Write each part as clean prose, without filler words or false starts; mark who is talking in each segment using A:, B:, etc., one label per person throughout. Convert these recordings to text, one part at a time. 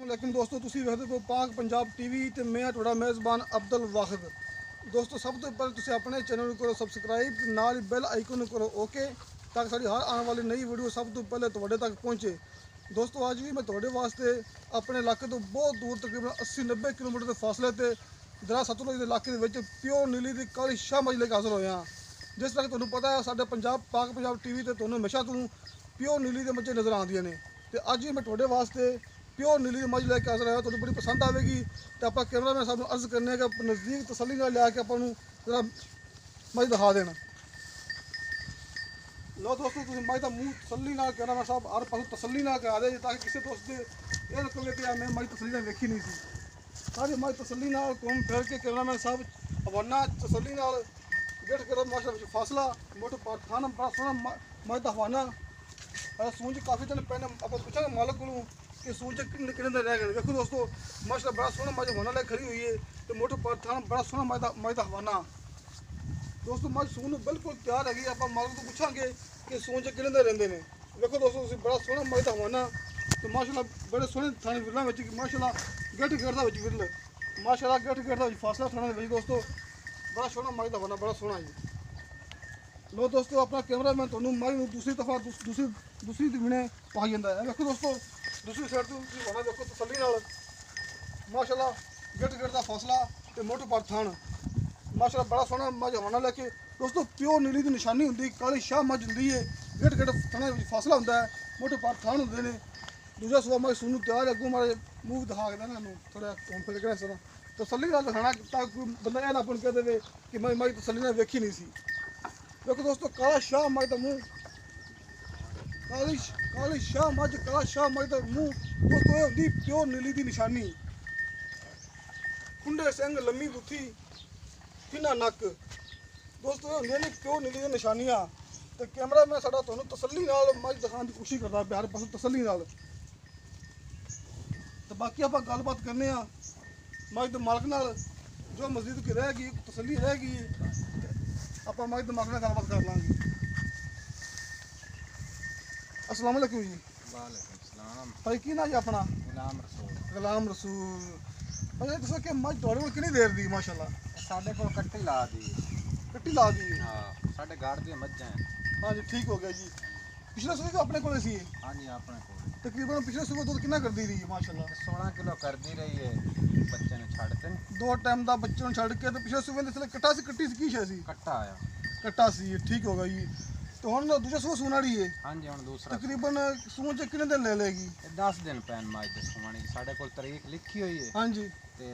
A: वालेकुम दोस्तों, तुसी वेखदे हो पाक पंजाब टीवी ते मैं तुहाडा मेज़बान अब्दुल वाहिद। दोस्तों सब तो पहले तुसी अपने चैनल को करो सब्सक्राइब, नाल बेल आइकन करो ओके, ताकि साडी हर आने वाली नई वीडियो सब तो पहले तुहाडे तक पहुंचे। दोस्तों अज भी मैं तुहाडे वास्ते अपने इलाके तो बहुत दूर तकरीबन 80-90 किलोमीटर के फासले ते दरा सतलुज के इलाके दे प्योर नीली की काली शाह मज लेके हाजिर होया। जिस तरह कि तुहानू पता है साडे पाक पंजाब टीवी ते तुहानू हमेशा तो प्योर नीली के मझे नज़र आंदियां ने, ते अज भी मैं तुहाडे वास्ते प्योर नीली मझ लैके हाजिर आया। तुहानू बड़ी पसंद आएगी तो आप कैमरामैन साहब अर्ज करने कि नज़दीक तसल्ली नाल लिया अपन जरा मझ दिखा देना। लो दोस्तों तुम मझ का मूँह तसल्ली नाल कैमरामैन साहब हर पासों तसल्ली नाल करा दे, ताकि किसी दोस्त के ये ना कहे कि मैं मझ तसल्ली नाल वेखी नहीं सी। सारी मझ तसल्ली नाल घूम फिर के कैमरामैन साहब हवाना तसल्ली नाल गेट करो माशा फासला मोटो थाना बड़ा सोहना मझ का हवाना। सूंज काफ़ी दिन पहले आप पूछा मालक को कि सूंज किन्ने किन्ने दिन रह गए। देखो दोस्तों माशा बड़ा सोहना मझ हवाना लेके खड़ी हुई है, तो मोटो थाना बड़ा सोहना मझ का हवाना। दोस्तों मझ सून बिल्कुल तैयार हैगी। आप मालक को पूछा कि सूंज किन्ने दिन रेंदे ने। देखो दोस्तों बड़ा सोहना मझ का हवाना, तो माशाल्लाह बड़े सोहने थाने विरला माशाल्लाह गेट गेट विरल माशाल्लाह गेट गेट फासला थाने दोस्तों बड़ा सोहना मझ का हवाना, बड़ा सोहना जी। लो दोस्तों अपना कैमरा मैं तुहानू मझ दूसरी दफा दूसरी दिने पाई जाता है। देखो दोस्तों दूसरी साइड तो होना देखो तसल्ली नाल माशाल्लाह गेट गेट का फासला तो मोटो थान माशाल्लाह बड़ा सोहना मझ हवाना लेके। दोस्तों प्योर नीली की निशानी होंगी, काली शाह मझ होंगी है, गेट गेट थाने फासला होंगे है, मोटो थान होंगे ने। दूसरा सुबह मझ सून तैयार है, अगू मारे मूँह दिखा के देना थोड़ा घूम फिर के सर तसल्ली नाल दिखाना, ताकि कोई बंदा यह ना अपन कह दे कि मैं मझ तसल्ली नाल वेखी नहीं सी। देखो दोस्तों काला शाह मझ का मुँह, काली शाह मझ काला शाह मझ का मुँह दोस्तों ये होंगी प्योर नीली की निशानी। खुंडे सिंग लम्मी बुथी किन्ना नक दोस्तों ये होंगे प्योर नीली की निशानियाँ। तो कैमरा मैं साडा तुहानू तसल्ली नाल मझ दिखाने की कोशिश करता प्यार पासों तसल्ली नाल। तो बाकी आप गलबात करने मझ के मालक नाल जो मस्जिद की रहेगी तसल्ली रहेगी, आप मझ के मालक नाल गलबात कर लांगे। अस्सलाम वालेकुम जी।
B: वालेकुम सलाम।
A: भाई की ना जी अपना?
B: गुलाम रसूल।
A: गुलाम रसूल। भाई दसो कि मझ तुहाडे कोल कितनी देर दी माशाल्लाह?
B: साढ़े को कट्टी ला दी।
A: कट्टी ला दी?
B: हाँ साढ़े घर दी मज्झां हैं।
A: हाँ जी ठीक हो गया जी। पिछले सूबे तो अपने कोल सी
B: हाँ जी अपने को
A: तकरीबन पिछले सूबे दूध कितना कर दी रही है माशाल्लाह?
B: 16 किलो कर दी रही है, बच्चे ने छड़ते
A: दो टाइम का बच्चे छड़ के। तो पिछले सूबे कट्टा सी कट्टी सी की शे सी?
B: कट्टा आया।
A: कट्टा सी ठीक हो गया जी। तो हम दूसरा सूबा सूना रही है
B: हाँ जी हम दूसरा
A: तकरीबन सून च कितने दिन ले लेगी?
B: 10 दिन पैन माज दसवानी साढ़े को तारीख लिखी हुई है।
A: हाँ जी।
B: ते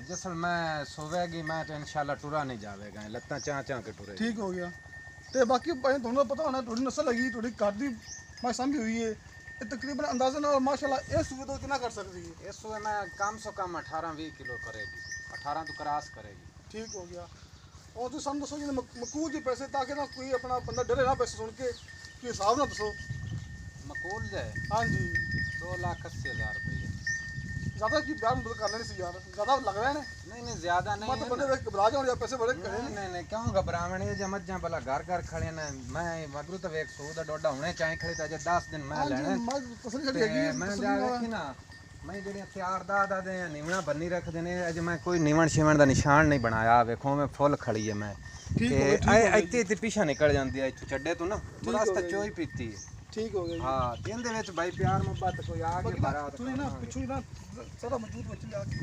B: जिसल मैं सोवेगी मैं तो इंशाल्लाह टुरा नहीं जावेगा, लत्ता चां के टुरे।
A: ठीक हो गया। तो बाकी भाई तुहानू पता होना थोड़ी नस्ल हैगी, थोड़ी घर की मैं समझी हुई है, ये तकरीबन अंदाजे नाल माशाल्लाह इस सूबे तो कितना कर सकती है?
B: इस सुबह मैं कम से कम 18-20 किलो करेगी, 18 तो क्रॉस करेगी।
A: ठीक हो गया। और तुम सानू दसो जी मकूल जी पैसे, ताकि ना कोई अपना बंदा डरे ना पैसे सुन के, कि हिसाब ना दसो।
B: मकूल जाए
A: हाँ जी
B: 2,80,000 रुपये।
A: ज़्यादा की ब्याह मदद कर लेनी सी यार, ज़्यादा लग रहा है ना।
B: नहीं ज़्यादा नहीं
A: मत
B: है
A: बंदे
B: ना।
A: देख घबरा जाओ या पैसे बड़े करे
B: नहीं क्यों घबरावने जे मज्जां भला घर घर खड़े ने। मैं मगरू तो वेख सूद डोडा होने चाहे खड़े तो अजे 10 दिन मैं लेने
A: तसली छड़ी हैगी
B: मैं जा रखी ना। मैं जेड़े तैयार दा दे निवणा बन्नी रख देने, अजे मैं कोई निवण शिवण दा निशान नहीं बनाया। वेखो मैं फुल खड़ी है मैं इत्ते पीछे निकल जांदी है इत्थों छड्डे तो ना रास्ता चोई पीती है।
A: ठीक हो गया।
B: हां दिन दे विच भाई प्यार मोहब्बत कोई आगे भरा
A: तू ना पिछू ना सारा मौजूद बच लिया के।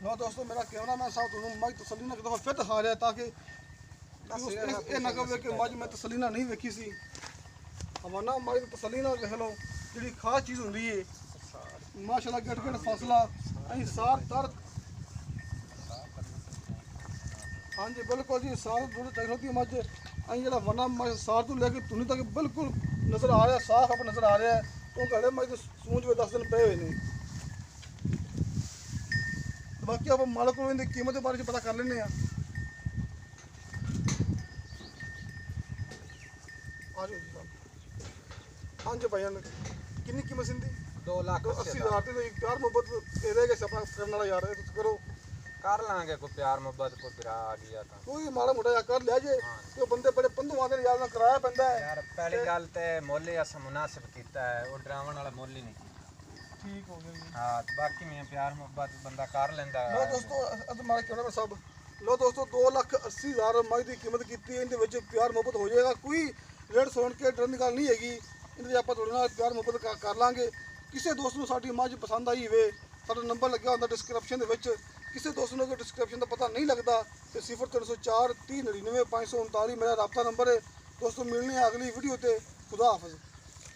A: लो दोस्तों मेरा कैमरा मैन साहब तुम मज तसली ना दफा फिर दिखा रहा है, ताकि ये ना कहे कि मज मैं तसली ना नहीं वेखी सी। हवाना मज तसली ना वेख लो, जी खास चीज़ होंगी है माशाल्लाह गेट गेट फासला अं सार तर। हाँ जी बिल्कुल जी सार थोड़ी देख होती मज अं जो वना मज सार तो लेके तुनी तक बिल्कुल नज़र आ रहा है, साफ आप नज़र आ रहा है। तो घड़े मज सूंज में 10 दिन पे हुए हैं। बाकी आप मालक को इनकी कीमत के बारे में पता कर लेने। हाँ जी भाई कितनी कीमत सिंधी?
B: 2,80,000
A: 80,000 तो प्यार मोहब्बत रहेगा अपना करने वाला यार, करो
B: ਕਰ ਲਾਂਗੇ ਕੋਈ ਪਿਆਰ ਮੁਹੱਬਤ ਕੋਈ ਭਰਾ ਆ ਗਿਆ ਤਾਂ
A: ਕੋਈ ਮਾੜਾ ਮੋਟਾ ਜਿਹਾ ਕਰ ਲਿਆ ਜੇ ਤੇ ਉਹ ਬੰਦੇ ਬੜੇ ਪੰਧੂ ਆਉਂਦੇ ਨੇ ਯਾਰ ਨਾਲ ਕਿਰਾਇਆ ਪੈਂਦਾ ਹੈ।
B: ਯਾਰ ਪਹਿਲੀ ਗੱਲ ਤੇ ਮੁੱਲ ਹੀ ਅਸਾਂ ਮੁਨਾਸਿਬ ਕੀਤਾ ਹੈ, ਉਹ ਡਰਾਵਣ ਵਾਲਾ ਮੁੱਲ ਹੀ ਨਹੀਂ ਕੀਤਾ।
A: ਠੀਕ ਹੋ ਗਿਆ ਜੀ।
B: ਹਾਂ ਬਾਕੀ ਮੈਂ ਪਿਆਰ ਮੁਹੱਬਤ ਬੰਦਾ ਕਰ ਲੈਂਦਾ।
A: ਲੋ ਦੋਸਤੋ ਅੱਜ ਮਾਰ ਕੇ ਉਹਨਾਂ ਸਭ ਲੋ ਦੋਸਤੋ 2,80,000 ਮੱਝ ਦੀ ਕੀਮਤ ਕੀਤੀ ਹੈ। ਇਹਦੇ ਵਿੱਚ ਪਿਆਰ ਮੁਹੱਬਤ ਹੋ ਜਾਏਗਾ, ਕੋਈ ਰੇਟ ਸੁਣ ਕੇ ਡਰਨ ਦੀ ਗੱਲ ਨਹੀਂ ਹੈਗੀ। ਇਹਦੇ 'ਚ ਆਪਾਂ ਤੁਹਾਡੇ ਨਾਲ ਪਿਆਰ ਮੁਹੱਬਤ ਕਰ ਲਾਂਗੇ। ਕਿਸੇ ਦੋਸਤ ਨੂੰ ਸਾਡੀ ਮੱਝ ਪਸੰਦ ਆਈ ਹੋਵੇ, ਸਾਡਾ ਨੰਬਰ ਲੱਗਿਆ ਹੁੰਦਾ ਡਿਸਕ੍ਰਿਪਸ਼ਨ ਦੇ ਵਿੱਚ। ਕਿਸੇ ਦੋਸਤ ਨੂੰ ਅਗਰ ਡਿਸਕ੍ਰਿਪਸ਼ਨ ਦਾ ਪਤਾ ਨਹੀਂ ਲੱਗਦਾ ਤੇ 0304 3099 539 ਮੇਰਾ ਰਾਬਤਾ ਨੰਬਰ ਹੈ। ਦੋਸਤੋ ਮਿਲਣੇ ਆ ਅਗਲੀ ਵੀਡੀਓ ਤੇ। ਖੁਦਾ ਹਾਫਿਜ਼।